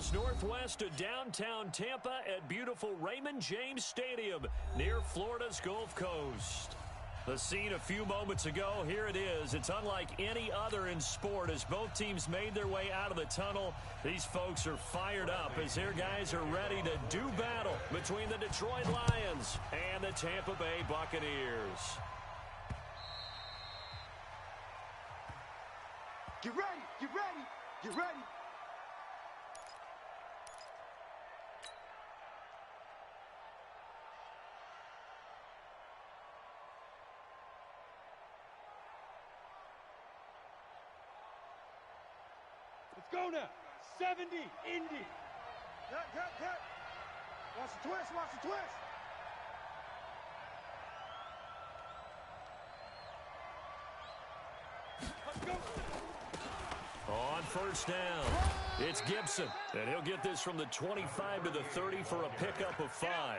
miles northwest of downtown Tampa at beautiful Raymond James Stadium near Florida's Gulf Coast. The scene a few moments ago, here it is. It's unlike any other in sport as both teams made their way out of the tunnel. These folks are fired up as their guys are ready to do battle between the Detroit Lions and the Tampa Bay Buccaneers. Get ready, get ready, get ready. Let's go now. 70, Indy. Cut. Watch the twist, watch the twist. Let's go. On first down, it's Gibson, and he'll get this from the 25 to the 30 for a pickup of 5.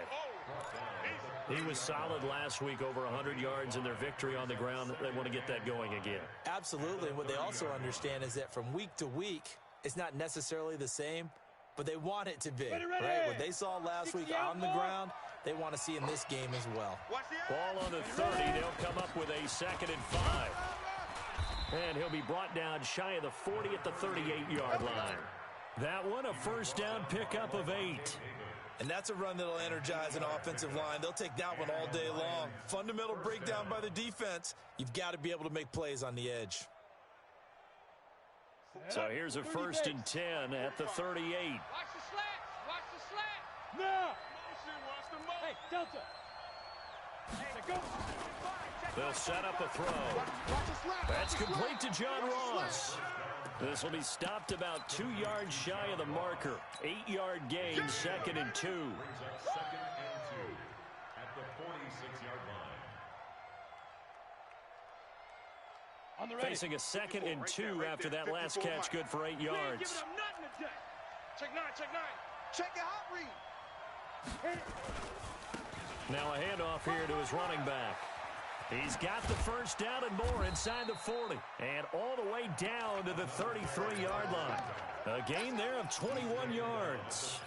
He was solid last week, over 100 yards in their victory on the ground. They want to get that going again. Absolutely, and what they also understand is that from week to week, it's not necessarily the same, but they want it to be, right? What they saw last week on the ground, they want to see in this game as well. Ball on the 30, they'll come up with a 2nd and 5. And he'll be brought down shy of the 40 at the 38-yard line. That one, a first down pickup of 8. And that's a run that'll energize an offensive line. They'll take that one all day long. Fundamental breakdown by the defense. You've got to be able to make plays on the edge. So here's a 1st and 10 at the 38. Watch the slats. Watch the slats. No. Hey, Delta. Go. They'll set up a throw. That's complete to John Ross. This will be stopped about 2 yards shy of the marker. 8-yard gain, 2nd and 2. At the 46-yard line. Facing a 2nd and 2 after that last catch, good for 8 yards. Check 9. Check your hot read. Now a handoff here to his running back. He's got the first down and more inside the 40. And all the way down to the 33-yard line. A gain there of 21 yards.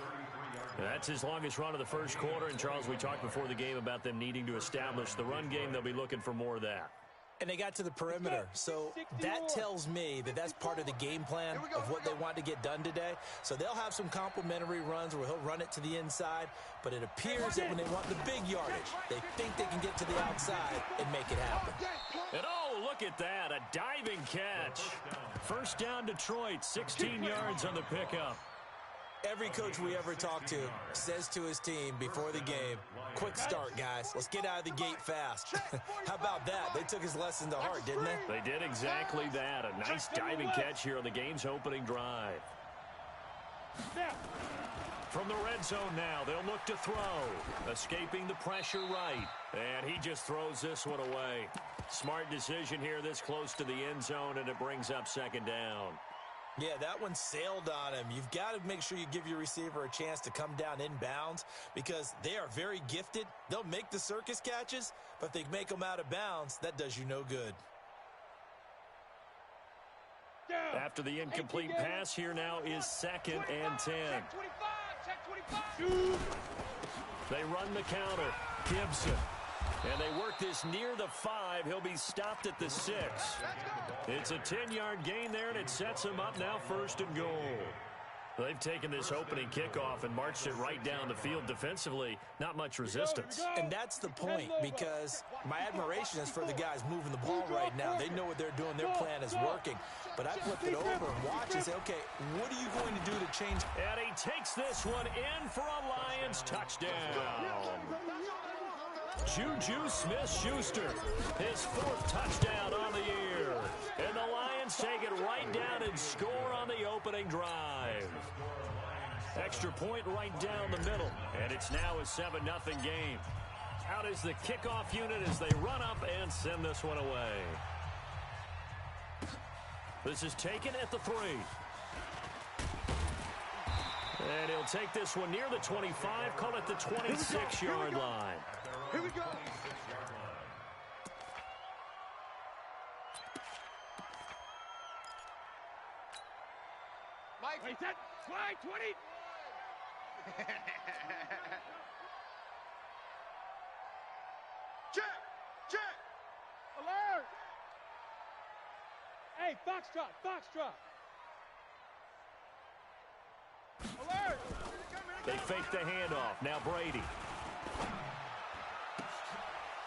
That's his longest run of the first quarter. And, Charles, we talked before the game about them needing to establish the run game. They'll be looking for more of that. And they got to the perimeter, so that tells me that that's part of the game plan of what they want to get done today. So they'll have some complimentary runs where he'll run it to the inside, but it appears that when they want the big yardage, they think they can get to the outside and make it happen. And, oh, look at that, a diving catch. First down Detroit, 16 yards on the pickup. Every coach we ever talk to says to his team before the game, quick start, guys. Let's get out of the gate fast. How about that? They took his lesson to heart, didn't they? They did exactly that. A nice diving catch here on the game's opening drive. From the red zone now, they'll look to throw. Escaping the pressure right. And he just throws this one away. Smart decision here this close to the end zone, and it brings up 2nd down. Yeah, that one sailed on him. You've got to make sure you give your receiver a chance to come down inbounds because they are very gifted. They'll make the circus catches, but if they make them out of bounds, that does you no good. After the incomplete pass, here now is 2nd and 10. Check 25. They run the counter. Gibson. And they work this near the 5. He'll be stopped at the 6. It's a 10-yard gain there, and it sets him up now 1st and goal. They've taken this opening kickoff and marched it right down the field defensively. Not much resistance. And that's the point, because my admiration is for the guys moving the ball right now. They know what they're doing. Their plan is working. But I flip it over and watch and say, okay, what are you going to do to change? And he takes this one in for a Lions touchdown. Juju Smith-Schuster, his 4th touchdown on the year. And the Lions take it right down and score on the opening drive. Extra point right down the middle. And it's now a 7-0 game. Out is the kickoff unit as they run up and send this one away. This is taken at the 3. And he'll take this one near the 25, call it the 26-yard line. Here we go. Mike, Slide 20. Check. Alert. Hey, foxtrot. Alert. They fake the handoff. Now Brady.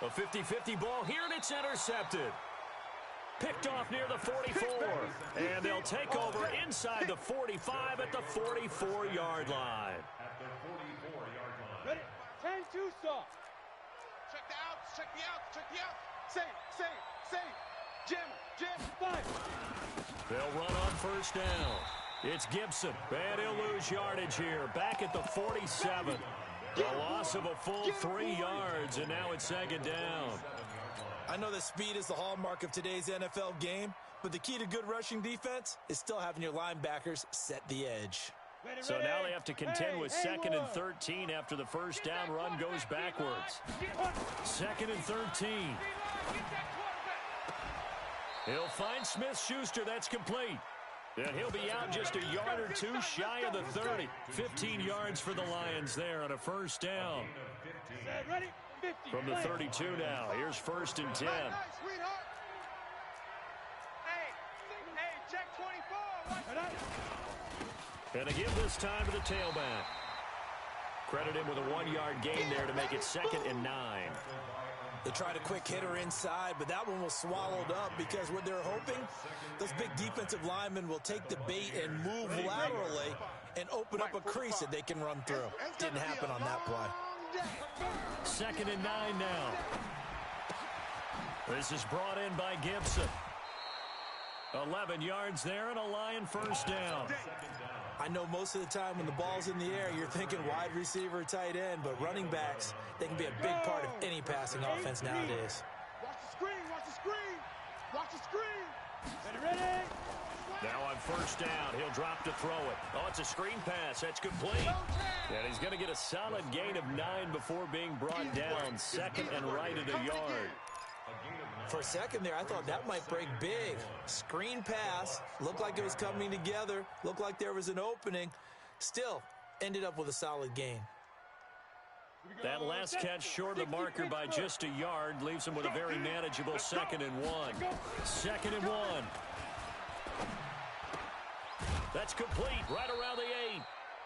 A 50-50 ball here, and it's intercepted. Picked off near the 44. And they'll take over inside the 45 at the 44-yard line. At the 44-yard line. Ready? 10-2 soft. Check the outs. Check the outs. Save. Jim. 5. They'll run on first down. It's Gibson, and he'll lose yardage here. Back at the 47. A loss of a full 3 yards, and now it's second down. I know that speed is the hallmark of today's NFL game, but the key to good rushing defense is still having your linebackers set the edge. So now they have to contend with 2nd and 13 after the first down run goes backwards. 2nd and 13. He'll find Smith-Schuster. That's complete. And he'll be out just a yard or two shy of the 30. 15 yards for the Lions there on a first down. From the 32 now. Here's 1st and 10. Hey, check 24. And a give this time to the tailback. Credit him with a 1-yard gain there to make it 2nd and 9. They tried a quick hitter inside, but that one was swallowed up because what they're hoping, those big defensive linemen will take the bait and move laterally and open up a crease that they can run through. Didn't happen on that play. 2nd and 9 now. This is brought in by Gibson. 11 yards there and a Lion first down. I know most of the time when the ball's in the air, you're thinking wide receiver, tight end, but running backs, they can be a big part of any passing offense nowadays. Watch the screen. Ready? Now on first down, he'll drop to throw it. Oh, it's a screen pass. That's complete. And he's going to get a solid gain of 9 before being brought down. 2nd and right at a yard. For a second there, I thought that might break big. Screen pass, looked like it was coming together, looked like there was an opening. Still, ended up with a solid gain. That last catch short of the marker by just a yard leaves him with a very manageable 2nd and 1. 2nd and 1. That's complete right around the 8.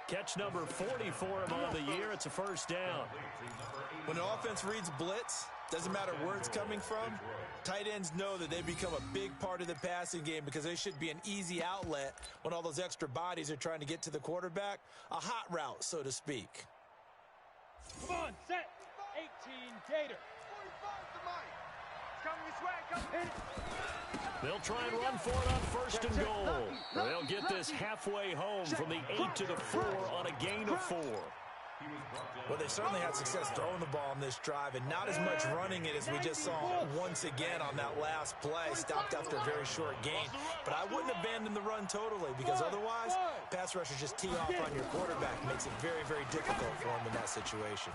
Catch number 40 for him on the year. It's a first down. When the offense reads blitz, doesn't matter where it's coming from, tight ends know that they become a big part of the passing game because they should be an easy outlet when all those extra bodies are trying to get to the quarterback. A hot route, so to speak. Come on, set. 18, Gator. Coming this way. They'll try and run for it on 1st and goal. They'll get this halfway home from the 8 to the 4 on a gain of 4. Well, they certainly had success throwing the ball on this drive and not as much running it as we just saw once again on that last play. Stopped after a very short gain. But I wouldn't abandon the run totally because otherwise, pass rushers just tee off on your quarterback. Makes it very, very difficult for him in that situation.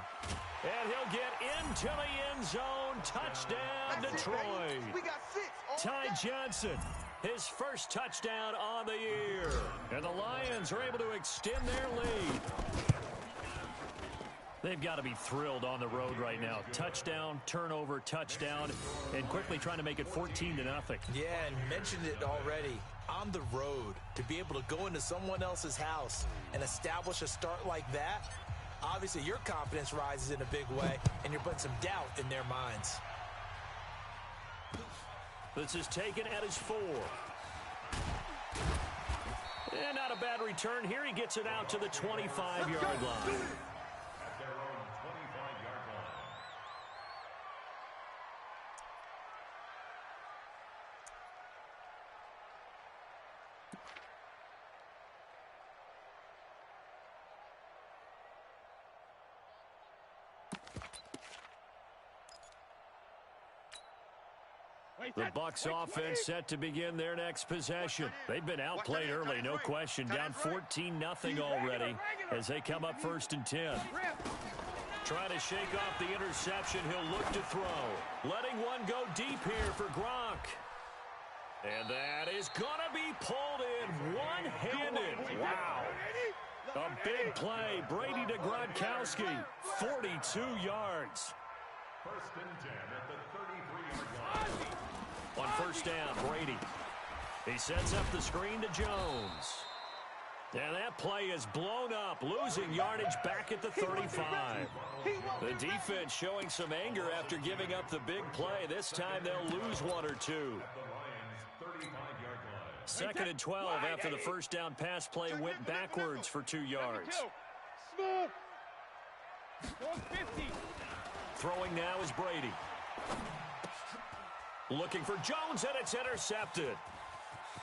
And he'll get into the end zone. Touchdown, Detroit. We got 6. Ty Johnson, his first touchdown on the year. And the Lions are able to extend their lead. They've got to be thrilled on the road right now. Touchdown, turnover, touchdown, and quickly trying to make it 14-0. Yeah, and mentioned it already. On the road, to be able to go into someone else's house and establish a start like that, obviously your confidence rises in a big way, and you're putting some doubt in their minds. This is taken at his 4. And not a bad return here. He gets it out to the 25-yard line. At their own 25-yard line. The Bucs offense set to begin their next possession. They've been outplayed early, no question. Down 14-0 already as they come up 1st and 10. Trying to shake off the interception. He'll look to throw. Letting one go deep here for Gronk. And that is going to be pulled in one-handed. Wow. A big play. Brady to Gronkowski. 42 yards. First and 10 at the 33-yard line. On first down, Brady. He sets up the screen to Jones. And that play is blown up, losing yardage back at the 35. The defense showing some anger after giving up the big play. This time they'll lose one or two. At the Lions' 35-yard line. Second and 12 after the first down pass play went backwards for 2 yards. Smooth. 50. Throwing now is Brady. Looking for Jones, and it's intercepted.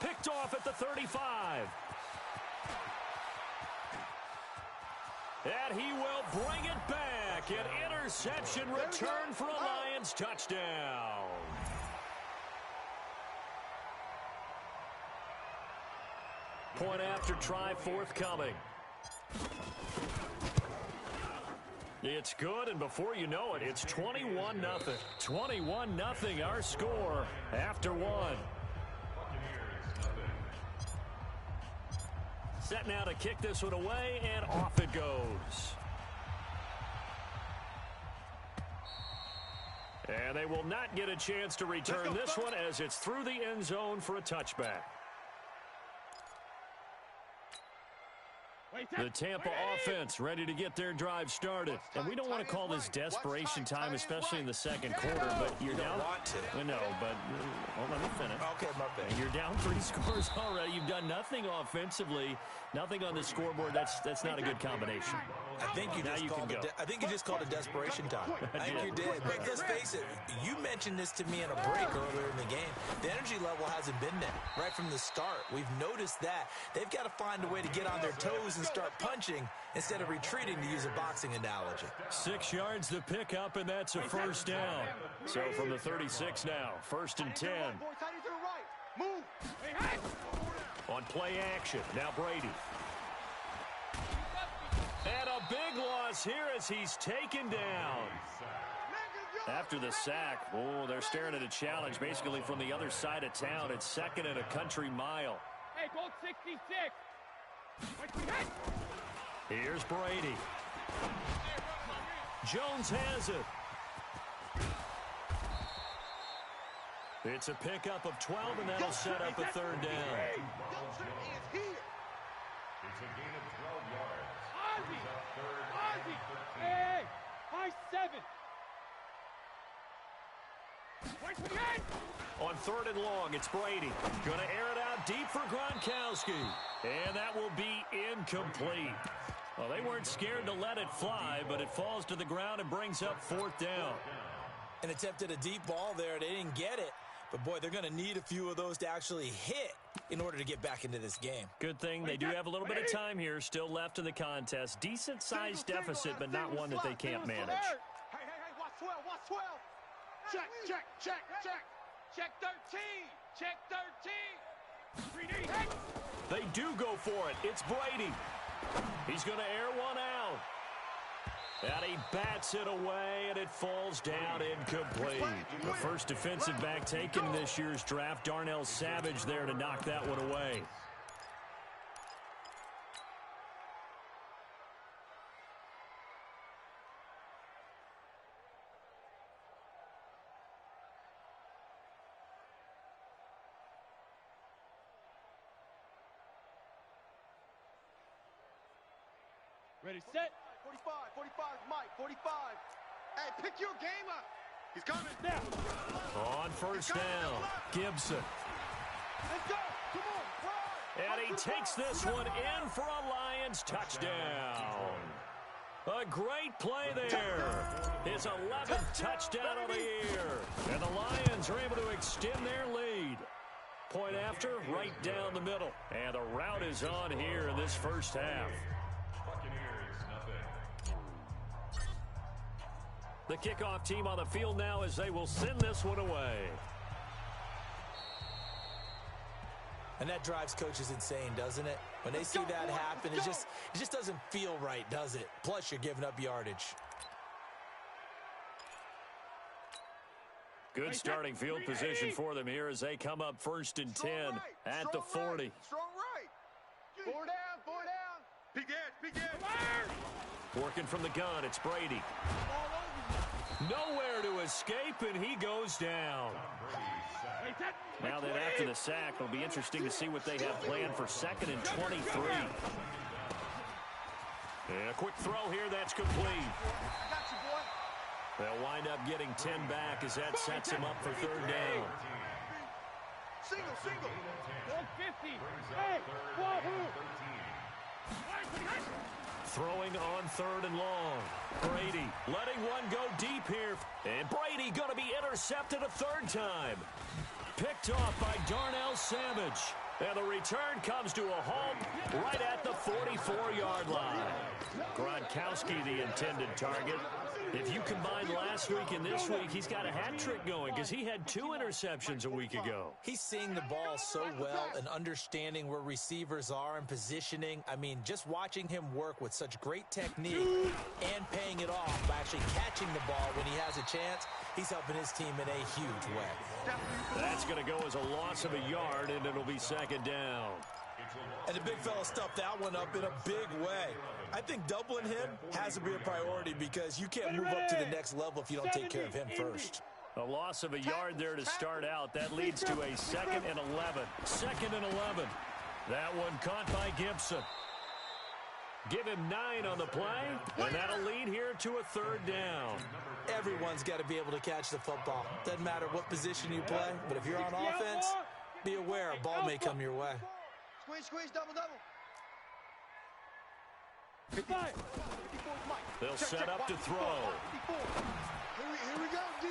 Picked off at the 35. And he will bring it back. An interception return for a Lions touchdown. Point after try forthcoming. It's good, and before you know it, it's 21-0. 21-0 our score after one. Set now to kick this one away, and off it goes. And they will not get a chance to return this one as it's through the end zone for a touchback. The Tampa offense ready to get their drive started. And we don't want to call this desperation time, especially in the second quarter, but you're down. No, but well, let me finish. Okay, my bad. You're down 3 scores already. You've done nothing offensively, nothing on the scoreboard. That's not a good combination. I think you just called it desperation time. I think you did. But let's face it, you mentioned this to me in a break earlier in the game. The energy level hasn't been there right from the start. We've noticed that. They've got to find a way to get on their toes and start punching instead of retreating, to use a boxing analogy. 6 yards to pick up, and that's a first down. So from the 36 now, first and 10. On play action, now Brady. And a big loss here as he's taken down. After the sack, they're staring at a challenge basically from the other side of town. It's second and a country mile. Hey, goal 66. Here's Brady. Jones has it. It's a pickup of 12, and that'll set up a third down. It's a gain of 12 yards. Ozzie! Hey! High 7! On third and long, it's Brady. Going to air it out deep for Gronkowski. And that will be incomplete. Well, they weren't scared to let it fly, but it falls to the ground and brings up fourth down. And attempted a deep ball there. They didn't get it. But, boy, they're going to need a few of those to actually hit in order to get back into this game. Good thing they do have a little bit of time here still left in the contest. Decent-sized deficit, but not one that they can't manage. Hey, watch 12, watch 12. Check. Check 13! Check 13! They do go for it. It's Brady. He's going to air one out. And he bats it away, and it falls down incomplete. The first defensive back taken in this year's draft, Darnell Savage there to knock that one away. Ready, set. 45, Mike, 45. Hey, pick your game up. He's coming. Now. On first down, Gibson. Let's go. Come on. And he takes this one in for a Lions touchdown. A great play there. His 11th touchdown of the year. And the Lions are able to extend their lead. Point after, right down the middle. And the route is on here in this first half. The kickoff team on the field now as they will send this one away. And that drives coaches insane, doesn't it? When they see that happen, it just doesn't feel right, does it? Plus, you're giving up yardage. Good starting field position for them here as they come up 1st and 10 at the 40. Strong right. 4 down, 4 down. Big edge. Working from the gun, it's Brady. Nowhere to escape, and he goes down. Now that after the sack, it'll be interesting to see what they have planned for 2nd and 23. And a quick throw here, that's complete. I got you, boy. They'll wind up getting 10 back as that sets him up for 3rd down. Single. 150. Hey, wahoo. Throwing on 3rd and long. Brady letting one go deep here. And Brady going to be intercepted a 3rd time. Picked off by Darnell Savage. And the return comes to a halt right at the 44-yard line. Gronkowski, the intended target. If you combine last week and this week, he's got a hat trick going because he had 2 interceptions a week ago. He's seeing the ball so well and understanding where receivers are and positioning. I mean, just watching him work with such great technique and paying it off by actually catching the ball when he has a chance, he's helping his team in a huge way. That's going to go as a loss of a yard, and it'll be 2nd down. And the big fella stuffed that one up in a big way. I think doubling him has to be a priority because you can't move up to the next level if you don't take care of him first. A loss of a yard there to start out. That leads to a 2nd and 11. 2nd and 11. That one caught by Gibson. Give him 9 on the play, and that'll lead here to a 3rd down. Everyone's got to be able to catch the football. Doesn't matter what position you play, but if you're on offense, be aware a ball may come your way. Squeeze, double. They'll set up to throw. Here we go, D.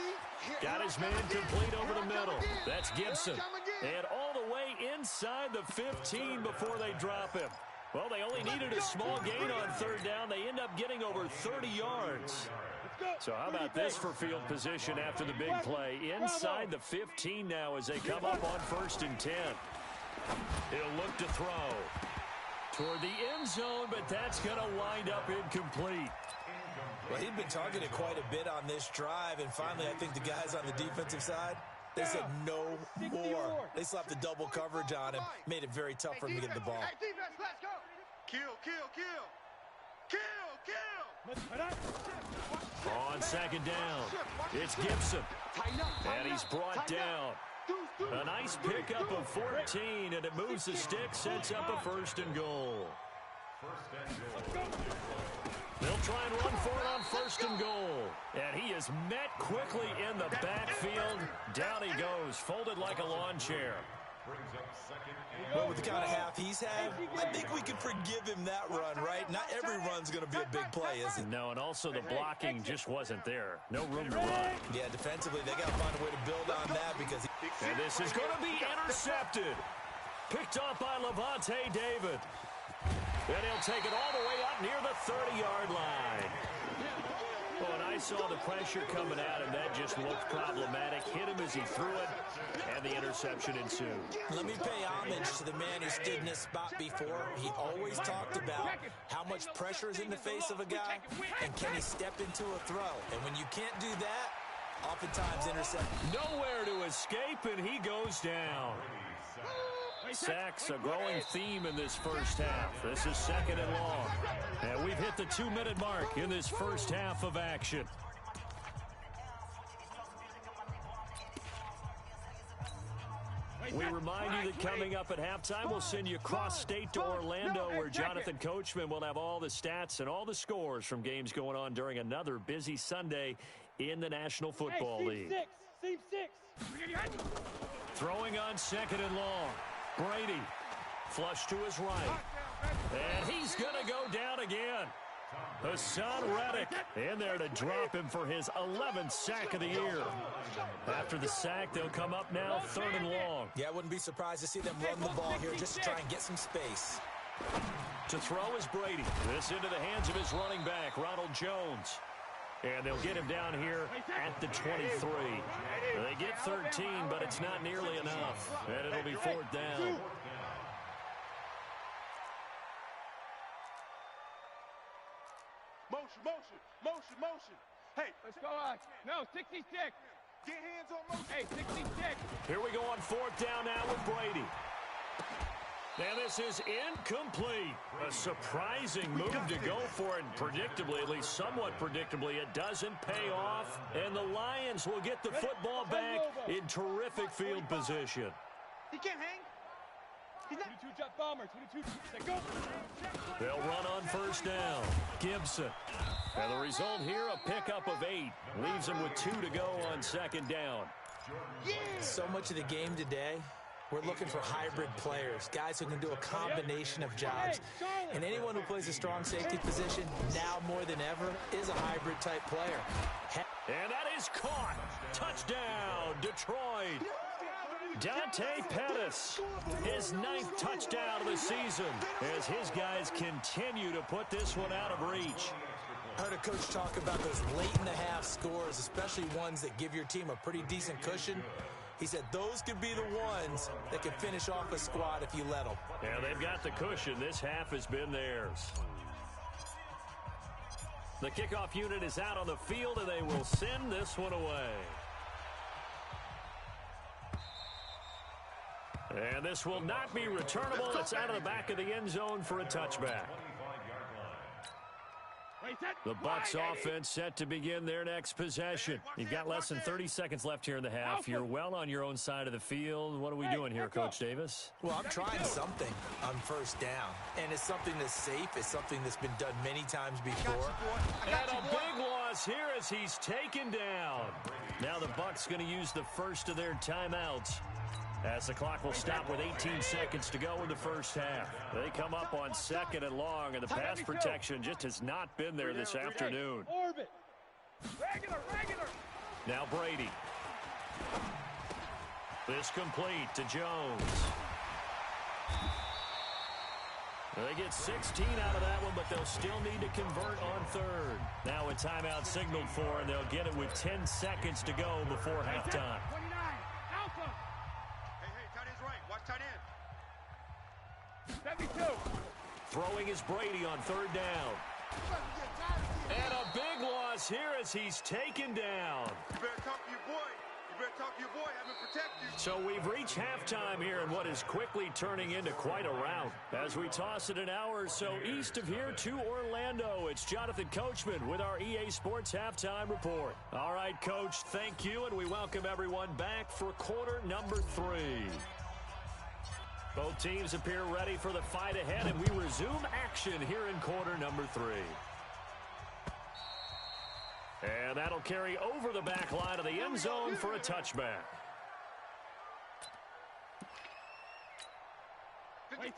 Got his man complete over the middle. That's Gibson. And all the way inside the 15 before they drop him. Well, they only needed a small gain on 3rd down. They end up getting over 30 yards. So how about this for field position after the big play? Inside the 15 now as they come up on 1st and 10. He'll look to throw toward the end zone, but that's going to wind up incomplete. Well, he'd been targeted quite a bit on this drive, and finally I think the guys on the defensive side, they said no more. They slapped the double coverage on him, made it very tough for him to get the ball. Hey, defense, let's go. Kill. On 2nd down, it's Gibson. And he's brought down. A nice pickup of 14, and it moves the stick, sets up a 1st and goal. They'll try and run for it on 1st and goal. And he is met quickly in the backfield. Down he goes, folded like a lawn chair. Well, with the kind of half he's had, I think we can forgive him that run, right? Not every run's going to be a big play, is it? No, and also the blocking just wasn't there. No room to run. Yeah, defensively, they got to find a way to build on that because... And this is going to be intercepted. Picked off by Levante David. And he'll take it all the way up near the 30-yard line. Oh, and I saw the pressure coming at him. That just looked problematic. Hit him as he threw it, and the interception ensued. Let me pay homage to the man who stood in this spot before. He always talked about how much pressure is in the face of a guy, and can he step into a throw. And when you can't do that, oftentimes intercept. Nowhere to escape, and he goes down. Sacks, a growing theme in this first half. This is 2nd and long. And we've hit the 2-minute mark in this first half of action. We remind you that coming up at halftime, we'll send you cross-state to Orlando, where Jonathan Coachman will have all the stats and all the scores from games going on during another busy Sunday in the National Football League. Seam 6. Throwing on 2nd and long. Brady, flush to his right. And he's going to go down again. Hassan Reddick in there to drop him for his 11th sack of the year. After the sack, they'll come up now 3rd and long. Yeah, I wouldn't be surprised to see them run the ball here just to try and get some space. To throw is Brady. This into the hands of his running back, Ronald Jones. And they'll get him down here at the 23. They get 13, but it's not nearly enough. And it'll be 4th down. Motion. Hey, Let's go, no, 66. Get hands on motion. Hey, 66. Here we go on fourth down now with Brady. And this is incomplete. A surprising move to go for it. Predictably, at least somewhat predictably, it doesn't pay off. And the Lions will get the football back in terrific field position. He can't hang. He's not. 22 jet bomber. 22. Say go. They'll run on first down. Gibson. And the result here, a pickup of 8. Leaves them with 2 to go on second down. So much of the game today, we're looking for hybrid players, guys who can do a combination of jobs. And anyone who plays a strong safety position, now more than ever, is a hybrid type player. And that is caught. Touchdown, Detroit. Dante Pettis, his 9th touchdown of the season, as his guys continue to put this one out of reach. I heard a coach talk about those late-in-the-half scores, especially ones that give your team a pretty decent cushion. He said those could be the ones that can finish off a squad if you let them. Yeah, they've got the cushion. This half has been theirs. The kickoff unit is out on the field, and they will send this one away. And this will not be returnable. It's out of the back of the end zone for a touchback. The Bucs offense set to begin their next possession. You've got less than 30 seconds left here in the half. You're well on your own side of the field. What are we doing here, Coach Davis? Well, I'm trying something on first down, and it's something that's safe. It's something that's been done many times before. And a big loss here as he's taken down. Now the Bucs going to use the first of their timeouts, as the clock will stop with 18 seconds to go in the first half. They come up on second and long, and the pass protection just has not been there this afternoon. Orbit. Regular. Now Brady. This complete to Jones. They get 16 out of that one, but they'll still need to convert on third. Now a timeout signaled for, and they'll get it with 10 seconds to go before halftime. 29. Alpha. Watch tight end. 72. Throwing is Brady on third down. And a big loss here as he's taken down. You better talk to your boy. Have him protect you. So we've reached halftime here in what is quickly turning into quite a rout. As we toss it an hour or so east of here to Orlando, it's Jonathan Coachman with our EA Sports Halftime Report. All right, Coach, thank you, and we welcome everyone back for quarter number 3. Both teams appear ready for the fight ahead, and we resume action here in quarter number 3. And that'll carry over the back line of the end zone for a touchback.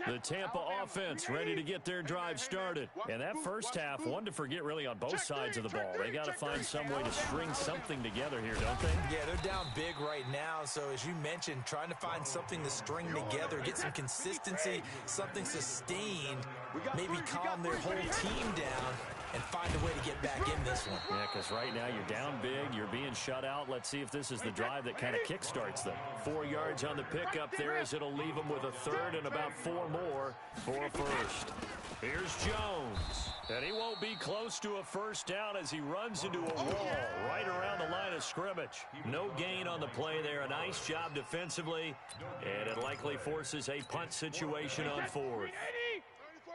The Tampa offense ready to get their drive started. And that first half, one to forget really on both sides of the ball. They got to find some way to string something together here, don't they? Yeah, they're down big right now. So as you mentioned, trying to find something to string together, get some consistency, something sustained, maybe calm their whole team down and find a way to get back in this one. Yeah, because right now you're down big, you're being shut out. Let's see if this is the drive that kind of kickstarts them. 4 yards on the pickup there as it'll leave them with a third and about 4 more for a first. Here's Jones. And he won't be close to a first down as he runs into a wall right around the line of scrimmage. No gain on the play there. A nice job defensively. And it likely forces a punt situation on fourth.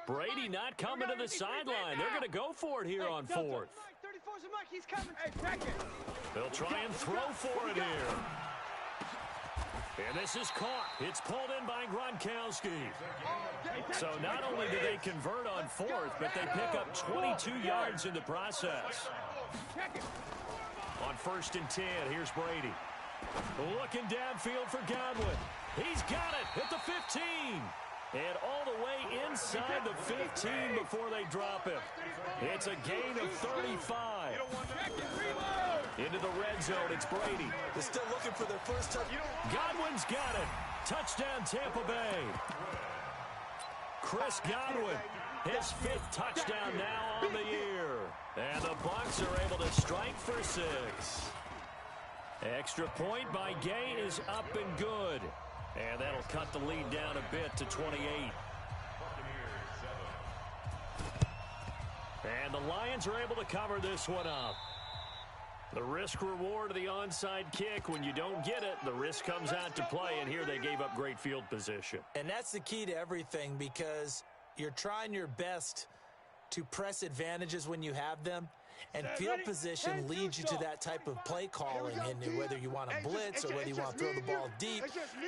Brady not coming to the sideline. They're going to go for it here on fourth. 34's a Mike. He's coming. Hey, check it. They'll try and throw for it here. And this is caught. It's pulled in by Gronkowski. So not only do they convert on fourth, but they pick up 22 yards in the process. On first and 10, here's Brady. Looking downfield for Godwin. He's got it at the 15. And all the way inside the 15 before they drop him. It's a gain of 35. Into the red zone, it's Brady. They're still looking for their first touchdown. Godwin's got it. Touchdown, Tampa Bay. Chris Godwin, his 5th touchdown now on the year. And the Bucs are able to strike for 6. Extra point by Gay is up and good. And that'll cut the lead down a bit to 28. And the Lions are able to cover this one up. The risk reward of the onside kick. When you don't get it, the risk comes out to play, and here they gave up great field position. And that's the key to everything, because you're trying your best to press advantages when you have them, and field position leads you to that type of play calling, and whether you want to blitz or whether you want to throw the ball deep,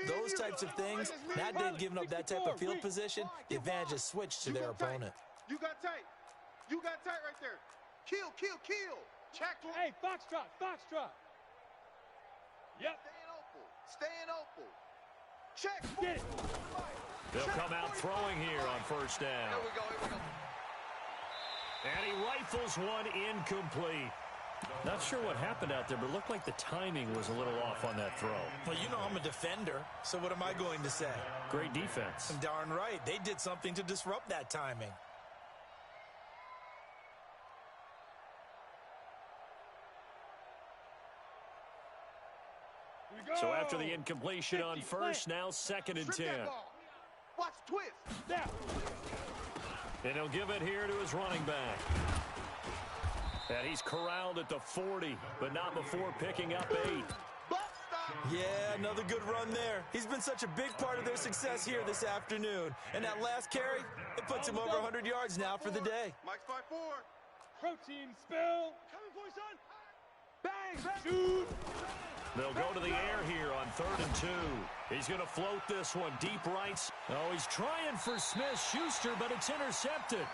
those types of things. Now they've given up that type of field position, the advantage is switched to their opponent. You got tight. You got tight right there. Kill, kill, kill. Check. Hey, foxtrot, foxtrot. Yep. Staying open. Check. Get it. They'll come out throwing here on first down. Here we go. And he rifles one incomplete. Not sure what happened out there, but it looked like the timing was a little off on that throw. Well, you know I'm a defender, so what am I going to say? Great defense. Darn right. They did something to disrupt that timing. So after the incompletion on first, now 2nd and 10. Watch twist. Now. And he'll give it here to his running back. And he's corralled at the 40, but not before picking up 8. Yeah, another good run there. He's been such a big part of their success here this afternoon. And that last carry, it puts him over 100 yards now for the day. Mike's 5-4. Protein spill. Coming for you, son. Bang. Shoot. They'll go to the air here on 3rd and 2. He's going to float this one deep rights. Oh, he's trying for Smith-Schuster, but it's intercepted.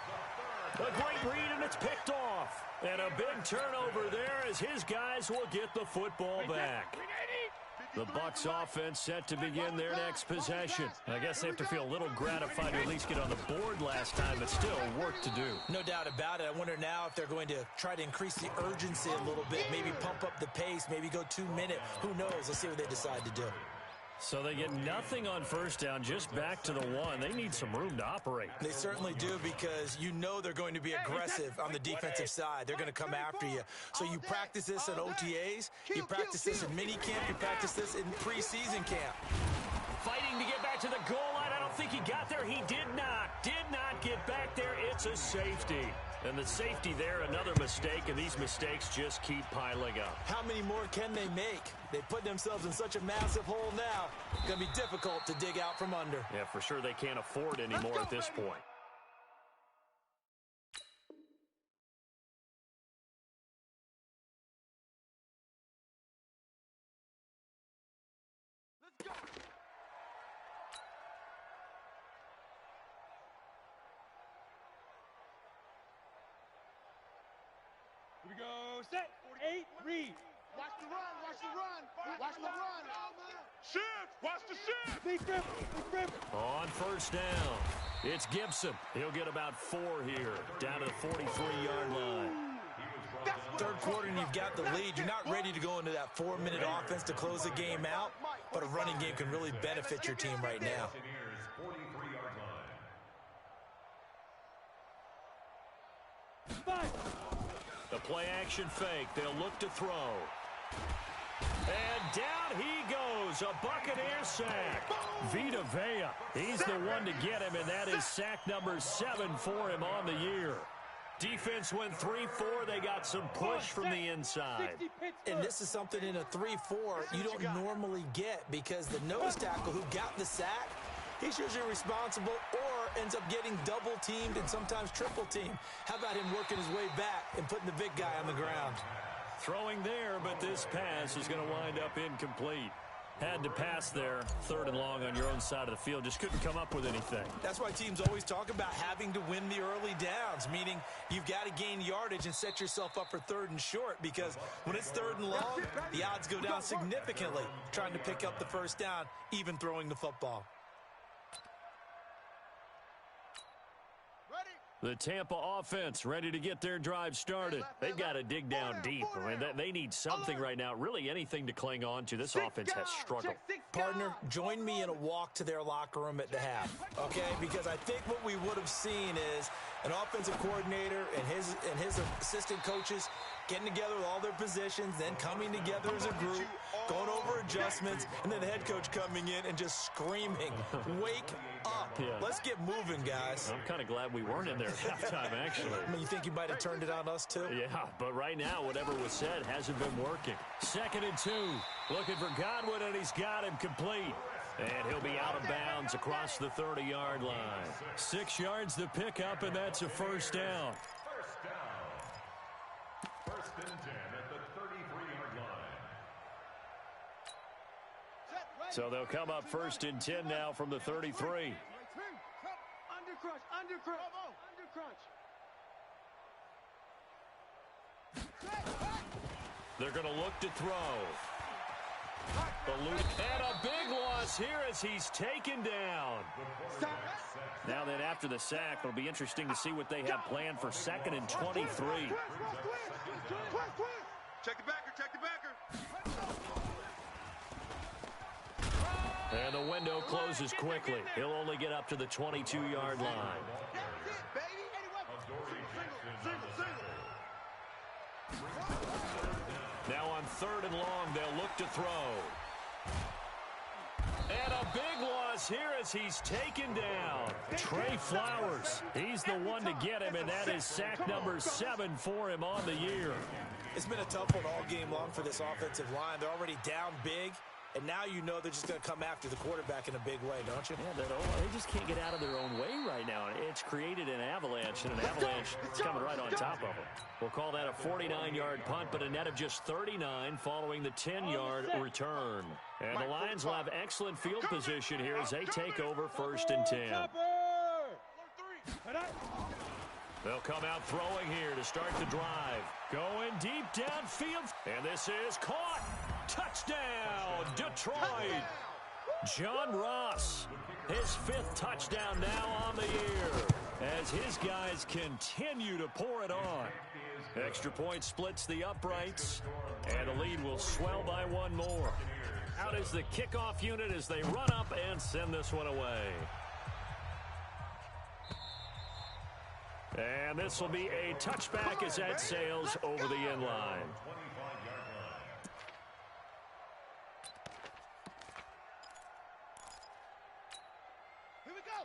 A great read, and it's picked off. And a big turnover there as his guys will get the football back. The Bucs offense set to begin their next possession. I guess they have to feel a little gratified to at least get on the board last time, but still work to do. No doubt about it. I wonder now if they're going to try to increase the urgency a little bit, maybe pump up the pace, maybe go 2-minute. Who knows? Let's see what they decide to do. So they get nothing on first down, just back to the 1. They need some room to operate. They certainly do, because you know they're going to be aggressive on the defensive side. They're going to come after you. So you practice this in OTAs, you practice this in minicamp, you practice this in preseason camp. Fighting to get back to the goal line. I don't think he got there. He did not get back there. It's a safety. And the safety there, another mistake, and these mistakes just keep piling up. How many more can they make? They put themselves in such a massive hole now. It's going to be difficult to dig out from under. Yeah, for sure they can't afford any more at this point. Let's go. Here we go. Set. 8. Read. Watch the run. Watch the run. Watch the run. Shift. Watch the shift. Big grip. On first down, it's Gibson. He'll get about 4 here, down to the 43-yard line. Third quarter and you've got the lead. You're not ready to go into that 4-minute offense to close the game out, but a running game can really benefit your team right now. The play-action fake. They'll look to throw. And down he goes. A Buccaneer sack. Vita Vea. He's the one to get him, and that is sack number 7 for him on the year. Defense went 3-4. They got some push from the inside. And this is something in a 3-4 you don't normally get, because the nose tackle who got the sack, he's usually responsible or ends up getting double-teamed and sometimes triple-teamed. How about him working his way back and putting the big guy on the ground? Throwing there, but this pass is going to wind up incomplete. Had to pass there, 3rd and long on your own side of the field. Just couldn't come up with anything. That's why teams always talk about having to win the early downs, meaning you've got to gain yardage and set yourself up for 3rd and short, because when it's 3rd and long, the odds go down significantly trying to pick up the first down, even throwing the football. The Tampa offense ready to get their drive started. They've got to dig down deep. I mean, they need something right now, really anything to cling on to. This offense has struggled. Partner, join me in a walk to their locker room at the half, okay? Because I think what we would have seen is An offensive coordinator and his assistant coaches getting together with all their positions, then coming together as a group, going over adjustments, and then the head coach coming in and just screaming, "Wake up. Yeah. Let's get moving, guys." I'm kind of glad we weren't in there at halftime, actually. I mean, you think you might have turned it on us, too? Yeah, but right now, whatever was said hasn't been working. 2nd and 2. Looking for Godwin, and he's got him complete. And he'll be out of bounds across the 30-yard line. 6 yards to pick up, and that's a first down. First down. 1st and 10 at the 33-yard line. So they'll come up 1st and 10 now from the 33. Under crunch. They're going to look to throw. And a big loss here as he's taken down. Now then, after the sack, it'll be interesting to see what they have planned for 2nd and 23. Check the backer. And the window closes quickly. He'll only get up to the 22-yard line. Now on 3rd and long, they'll look to throw. And a big loss here as he's taken down. Trey Flowers, he's the one to get him, and that is sack number 7 for him on the year. It's been a tough one all game long for this offensive line. They're already down big, and now you know they're just going to come after the quarterback in a big way, don't you? Yeah, they just can't get out of their own way right now. It's created an avalanche, and an avalanche is coming right on top of them. We'll call that a 49-yard punt, but a net of just 39 following the 10-yard return. And the Lions will have excellent field position here as they take over 1st and 10. They'll come out throwing here to start the drive. Going deep downfield, and this is caught. Touchdown, Detroit. John Ross, his 5th touchdown now on the year as his guys continue to pour it on. Extra point splits the uprights, and the lead will swell by 1 more. Out is the kickoff unit as they run up and send this one away. And this will be a touchback as that sails over the end line.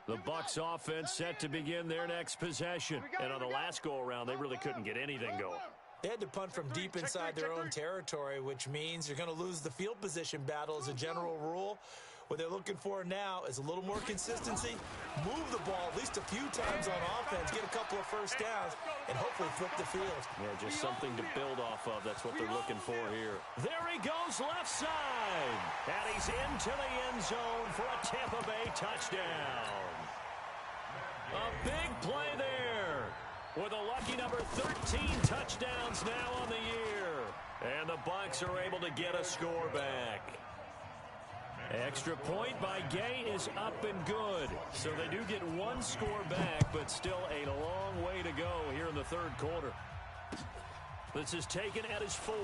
The Bucs offense set to begin their next possession. And on the last go-around, they really couldn't get anything going. They had to punt from deep inside their own territory, which means you're going to lose the field position battle as a general rule. What they're looking for now is a little more consistency, move the ball at least a few times on offense, get a couple of first downs, and hopefully flip the field. Yeah, just something to build off of. That's what they're looking for here. There he goes left side. And he's into the end zone for a Tampa Bay touchdown. A big play there with a lucky number 13 touchdowns now on the year. And the Bucs are able to get a score back. Extra point by Gay is up and good. So they do get 1 score back, but still a long way to go here in the 3rd quarter. This is taken at his 4.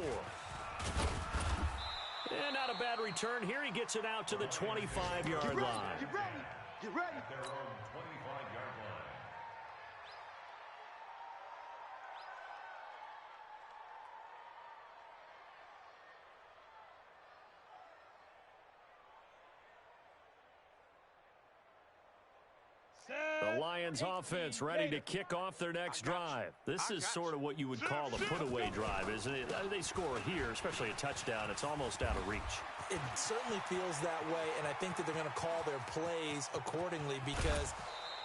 And not a bad return here. He gets it out to the 25-yard line. Get ready. At their own 25-yard line. The Lions offense ready to kick off their next drive. This is sort of what you would call a put-away drive, isn't it? They score here, especially a touchdown. It's almost out of reach. It certainly feels that way, and I think that they're going to call their plays accordingly because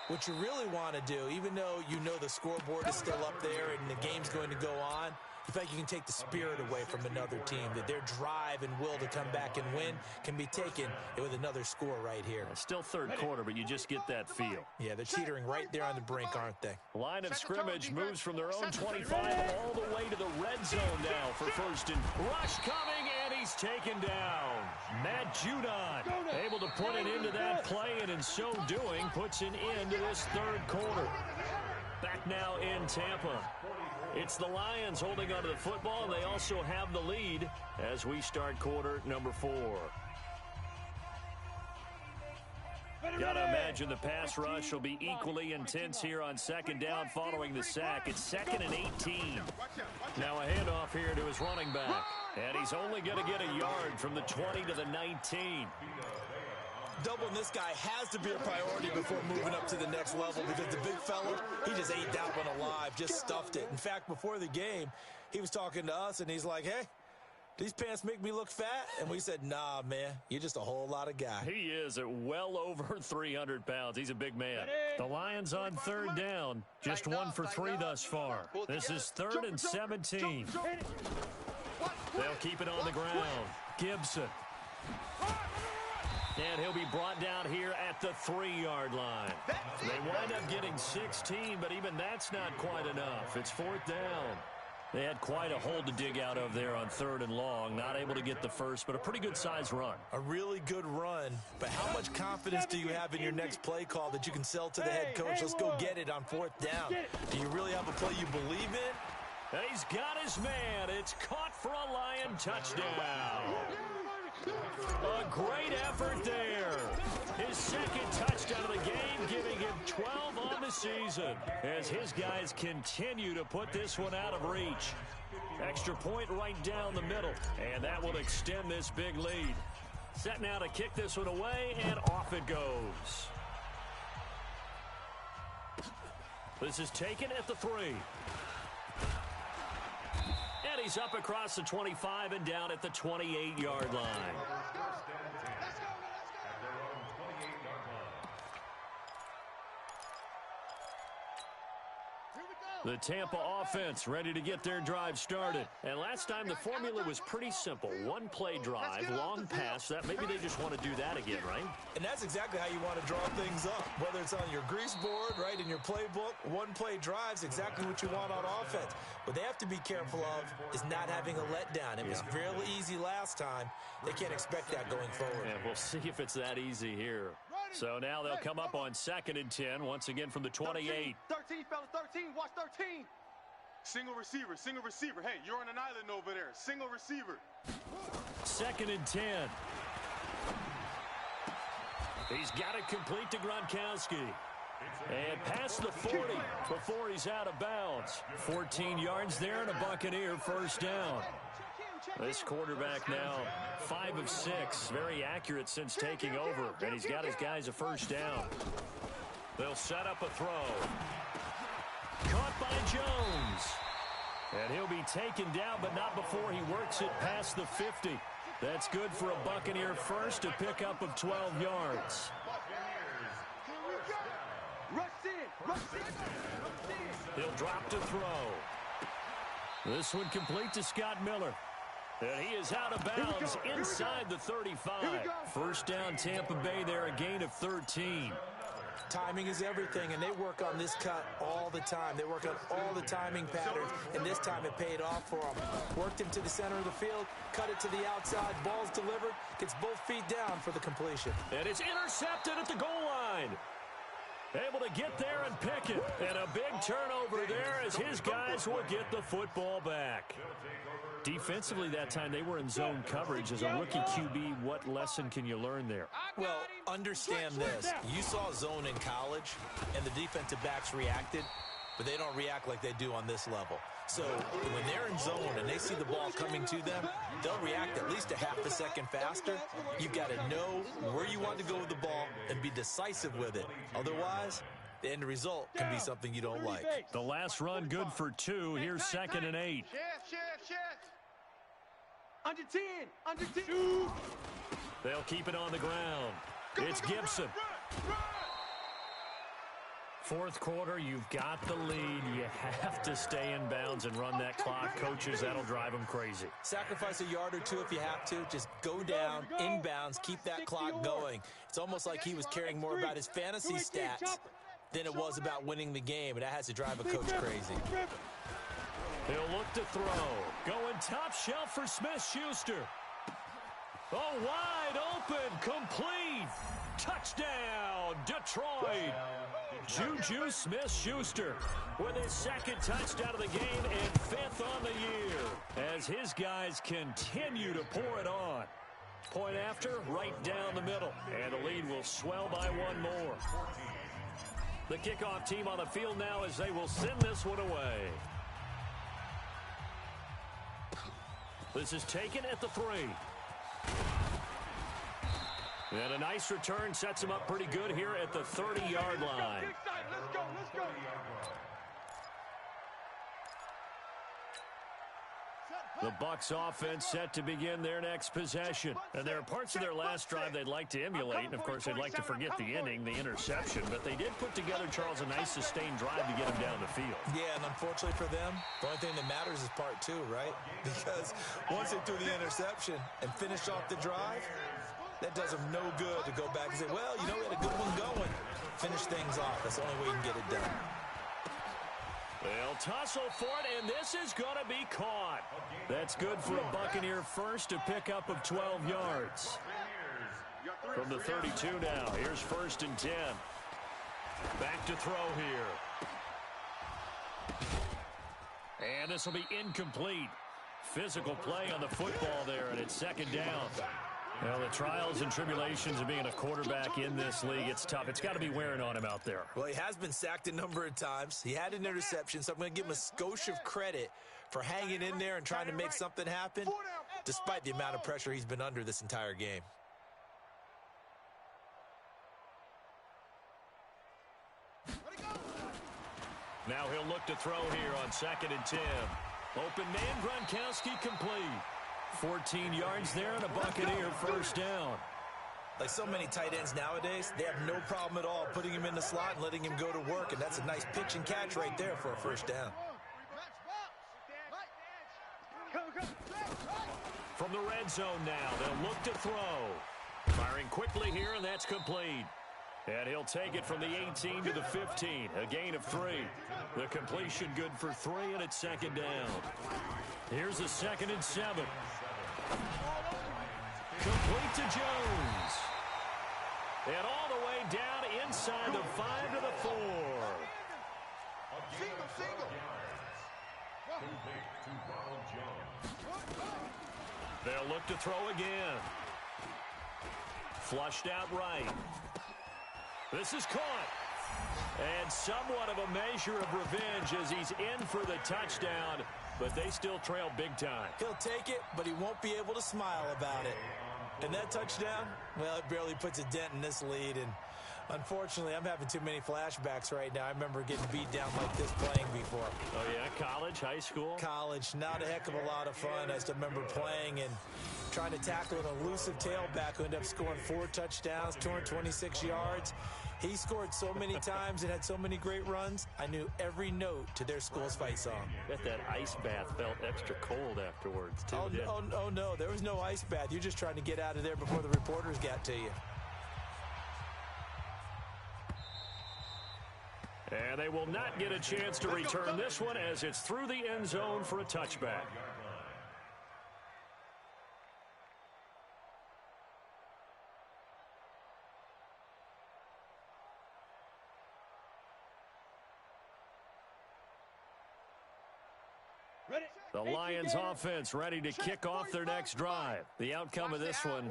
what you really want to do, even though you know the scoreboard is still up there and the game's going to go on, you feel like you can take the spirit away from another team, that their drive and will to come back and win can be taken with another score right here. It's still 3rd quarter, but you just get that feel. Yeah, they're teetering right there on the brink, aren't they? Line of scrimmage moves from their own 25 all the way to the red zone now for 1st and rush coming, and he's taken down. Matt Judon able to put it into that play, and in so doing puts an end to this 3rd quarter. Back now in Tampa. It's the Lions holding onto the football, and they also have the lead as we start quarter number 4. Gotta imagine the pass rush will be equally intense here on second down following the sack. It's 2nd and 18. Now a handoff here to his running back. And he's only going to get a yard from the 20 to the 19. Doubling this guy has to be a priority before moving up to the next level because the big fella, he just ate that one alive, just stuffed it. In fact, before the game, he was talking to us, and he's like, hey, these pants make me look fat? And we said, nah, man, you're just a whole lot of guy. He is at well over 300 pounds. He's a big man. The Lions on third down. Just 1 for 3 thus far. This is 3rd and 17. They'll keep it on the ground. Gibson. And he'll be brought down here at the 3-yard line. They wind up getting 16, but even that's not quite enough. It's 4th down. They had quite a hole to dig out of there on 3rd and long. Not able to get the first, but a pretty good-sized run. A really good run, but how much confidence do you have in your next play call that you can sell to the head coach? Let's go get it on 4th down. Do you really have a play you believe in? He's got his man. It's caught for a Lion touchdown. A great effort there. His 2nd touchdown of the game, giving him 12 on the season as his guys continue to put this one out of reach. Extra point right down the middle, and that will extend this big lead. Set now to kick this one away, and off it goes. This is taken at the 3. And he's up across the 25 and down at the 28-yard line. The Tampa offense ready to get their drive started. And last time the formula was pretty simple. 1-play drive, long pass. That maybe they just want to do that again, right? And that's exactly how you want to draw things up. Whether it's on your grease board, right, in your playbook, 1-play drive's exactly what you want on offense. What they have to be careful of is not having a letdown. It was fairly easy last time. They can't expect that going forward. And we'll see if it's that easy here. So now they'll come up on 2nd and 10, once again from the 28. 13, fellas, 13. Watch 13. Single receiver. Hey, you're on an island over there. Single receiver. 2nd and 10. He's got it complete to Gronkowski. And past the 40 before he's out of bounds. 14 yards there and a Buccaneer first down. This quarterback now 5 of 6. Very accurate since taking over. And he's got his guys a first down. They'll set up a throw. Caught by Jones. And he'll be taken down, but not before he works it past the 50. That's good for a Buccaneer first, a pickup of 12 yards. He'll drop to throw. This one complete to Scott Miller. And he is out of bounds inside the 35. First down Tampa Bay there, a gain of 13. Timing is everything, and they work on this cut all the time. They work on all the timing patterns, and this time it paid off for them. Worked him to the center of the field, cut it to the outside, ball's delivered, gets both feet down for the completion. And it's intercepted at the goal line. Able to get there and pick it. And a big turnover there as his guys will get the football back. Defensively that time, they were in zone coverage. As a rookie QB, what lesson can you learn there? Well, understand this. You saw zone in college, and the defensive backs reacted, but they don't react like they do on this level. So when they're in zone and they see the ball coming to them, they'll react at least a half a second faster. You've got to know where you want to go with the ball and be decisive with it. Otherwise, the end result can be something you don't like. The last run good for 2. Here's 2nd and 8. Chef. Under 10. Under 10. They'll keep it on the ground. It's Gibson. Fourth quarter, you've got the lead. You have to stay in bounds and run that clock. Coaches, that'll drive them crazy. Sacrifice a yard or 2 if you have to. Just go down, in bounds, keep that clock going. It's almost like he was caring more about his fantasy stats than it was about winning the game, and that has to drive a coach crazy. He'll look to throw. Going top shelf for Smith-Schuster. Oh, wide open, complete. Touchdown, Detroit. Juju Smith-Schuster with his 2nd touchdown of the game and 5th on the year as his guys continue to pour it on. Point after, right down the middle. And the lead will swell by one more. The kickoff team on the field now as they will send this one away. This is taken at the 3. And a nice return sets him up pretty good here at the 30-yard line. Let's go, let's go. The Bucs offense set to begin their next possession. And there are parts of their last drive they'd like to emulate. And, of course, they'd like to forget the inning, the interception. But they did put together, Charles, a nice sustained drive to get them down the field. Yeah, and unfortunately for them, the only thing that matters is part 2, right? Because once they threw the interception and finished off the drive, that does them no good to go back and say, well, you know, we had a good one going. Finish things off. That's the only way you can get it done. They'll tussle for it, and this is going to be caught. That's good for a Buccaneer first, a pickup of 12 yards. From the 32 now, here's 1st and 10. Back to throw here. And this will be incomplete. Physical play on the football there, and it's 2nd down. Well, the trials and tribulations of being a quarterback in this league, it's tough. It's got to be wearing on him out there. Well, he has been sacked a number of times. He had an interception, so I'm going to give him a skosh of credit for hanging in there and trying to make something happen, despite the amount of pressure he's been under this entire game. Now he'll look to throw here on 2nd and 10. Open man, Gronkowski complete. 14 yards there and a Buccaneer first down. Like so many tight ends nowadays, they have no problem at all putting him in the slot and letting him go to work, and that's a nice pitch and catch right there for a first down. From the red zone now, they'll look to throw. Firing quickly here, and that's complete. And he'll take it from the 18 to the 15, a gain of 3. The completion good for 3, and it's 2nd down. Here's a 2nd and 7. Complete to Jones. And all the way down inside the 5 to the 4. Single. They'll look to throw again. Flushed out right. This is caught. And somewhat of a measure of revenge as he's in for the touchdown, but they still trail big time. He'll take it, but he won't be able to smile about it. And that touchdown, well, it barely puts a dent in this lead. And unfortunately, I'm having too many flashbacks right now. I remember getting beat down like this playing before. Oh, yeah? College, high school? College, not a heck of a lot of fun. I still remember playing and trying to tackle an elusive tailback who ended up scoring 4 touchdowns, 226 yards. He scored so many times and had so many great runs, I knew every note to their school's fight song. Bet that ice bath felt extra cold afterwards, too. Oh, no, there was no ice bath. You're just trying to get out of there before the reporters got to you. And they will not get a chance to return this one as it's through the end zone for a touchback. The Lions offense ready to kick off their next drive. The outcome of this one,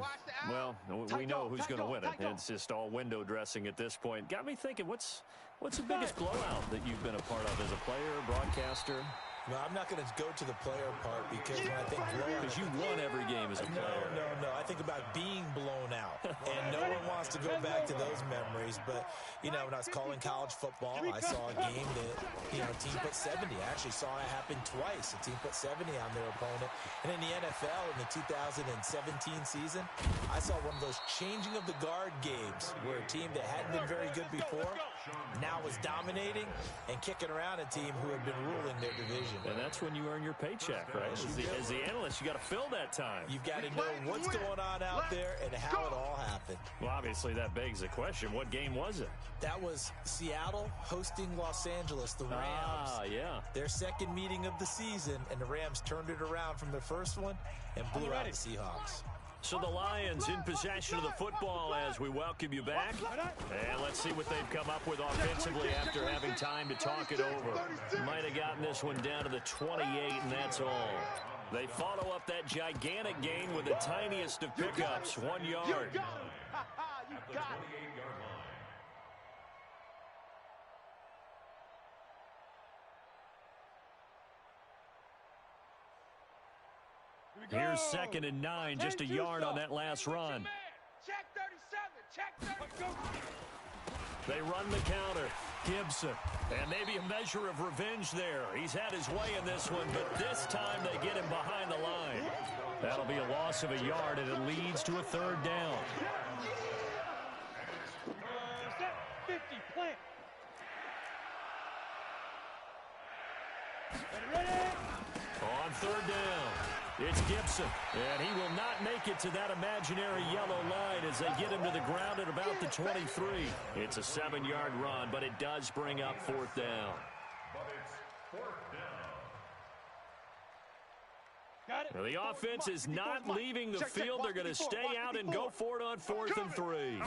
well, we know who's going to win it. It's just all window dressing at this point. Got me thinking, what's the biggest blowout that you've been a part of as a player, broadcaster? No, I'm not going to go to the player part because when I think blowout... Because you won every game as a player. No. I think about being blown out. And no one wants to go back to those memories. But, you know, when I was calling college football, I saw a game that, you know, a team put 70. I actually saw it happen twice. A team put 70 on their opponent. And in the NFL, in the 2017 season, I saw one of those changing of the guard games where a team that hadn't been very good before now was dominating and kicking around a team who had been ruling their division. And that's when you earn your paycheck, right? As the analyst, you got to fill that time. You've got to know what's going on out there and how it all happened. Well, obviously, that begs the question, what game was it? That was Seattle hosting Los Angeles, the Rams. Yeah. Their second meeting of the season, and the Rams turned it around from their first one and blew out the Seahawks. So the Lions in possession of the football as we welcome you back. And let's see what they've come up with offensively after having time to talk it over. Might have gotten this one down to the 28, and that's all. They follow up that gigantic gain with the tiniest of pickups, 1 yard. You got him. Ha ha, you got him. 28-yard line. Here's 2nd and 9, just a yard on that last run. Check 37. Check 37. They run the counter. Gibson. And maybe a measure of revenge there. He's had his way in this one, but this time they get him behind the line. That'll be a loss of a yard, and it leads to a 3rd down. 50, plant. Ready? On 3rd down, it's Gibson, and he will not make it to that imaginary yellow line as they get him to the ground at about the 23. It's a 7-yard run, but it does bring up 4th down. But it's 4th down. Got it. Now, the offense is not leaving the field. They're going to stay out and go for it on 4th and 3.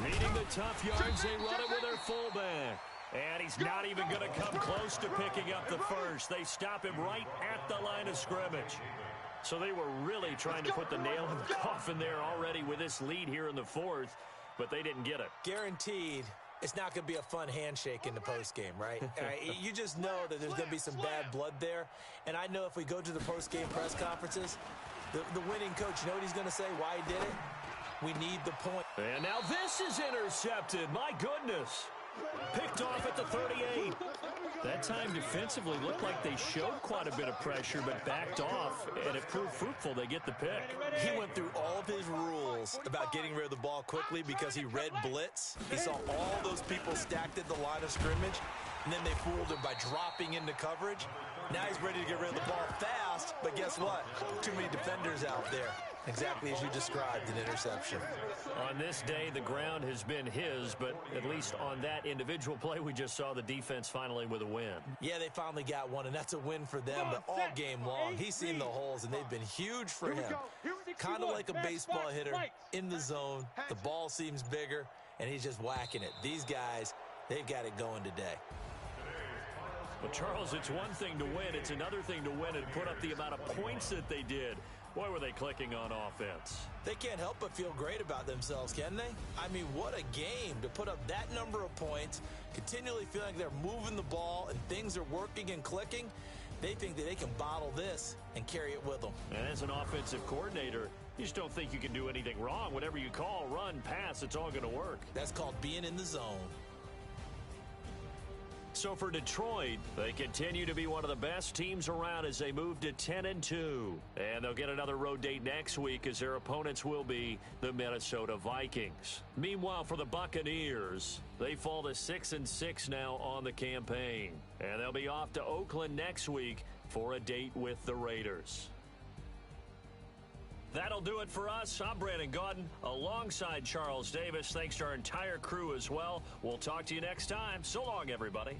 Needing the tough yards, they run it with their fullback. And he's not even going to come close to picking up the first. They stop him right at the line of scrimmage. So they were really trying to put the nail in the coffin there already with this lead here in the 4th, but they didn't get it. Guaranteed, it's not going to be a fun handshake in the postgame, right? You just know that there's going to be some bad blood there. And I know if we go to the postgame press conferences, the winning coach, you know what he's going to say, why he did it? We need the point. And now this is intercepted. My goodness. Picked off at the 38. That time defensively looked like they showed quite a bit of pressure but backed off, and it proved fruitful. They get the pick. He went through all of his rules about getting rid of the ball quickly because he read blitz. He saw all those people stacked at the line of scrimmage, and then they fooled him by dropping into coverage. Now he's ready to get rid of the ball fast, but guess what? Too many defenders out there. Exactly as you described, an interception. On this day, the ground has been his, but at least on that individual play, we just saw the defense finally with a win. Yeah, they finally got one, and that's a win for them. But all game long, he's seen the holes, and they've been huge for him. Kind of like a baseball hitter in the zone. The ball seems bigger, and he's just whacking it. These guys, they've got it going today. Well, Charles, it's one thing to win. It's another thing to win and put up the amount of points that they did. Boy, were they clicking on offense. They can't help but feel great about themselves, can they? I mean, what a game to put up that number of points, continually feeling like they're moving the ball and things are working and clicking. They think that they can bottle this and carry it with them. And as an offensive coordinator, you just don't think you can do anything wrong. Whatever you call, run, pass, it's all going to work. That's called being in the zone. So for Detroit, they continue to be one of the best teams around as they move to 10-2. And they'll get another road date next week as their opponents will be the Minnesota Vikings. Meanwhile, for the Buccaneers, they fall to 6-6 now on the campaign. And they'll be off to Oakland next week for a date with the Raiders. That'll do it for us. I'm Brandon Gaudin alongside Charles Davis. Thanks to our entire crew as well. We'll talk to you next time. So long, everybody.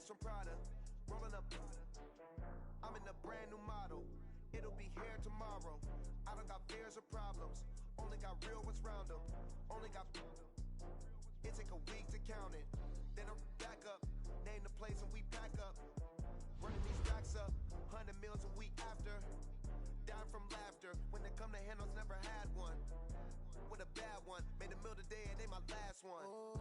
Some Prada, rolling up. I'm in a brand new model. It'll be here tomorrow. I don't got fears or problems. Only got real ones round them. Only got. It take a week to count it. Then I'm back up. Name the place and we pack up. 100 meals a week after. Dying from laughter. When it come to handles, never had one. With a bad one. Made a meal today, it ain't my last one.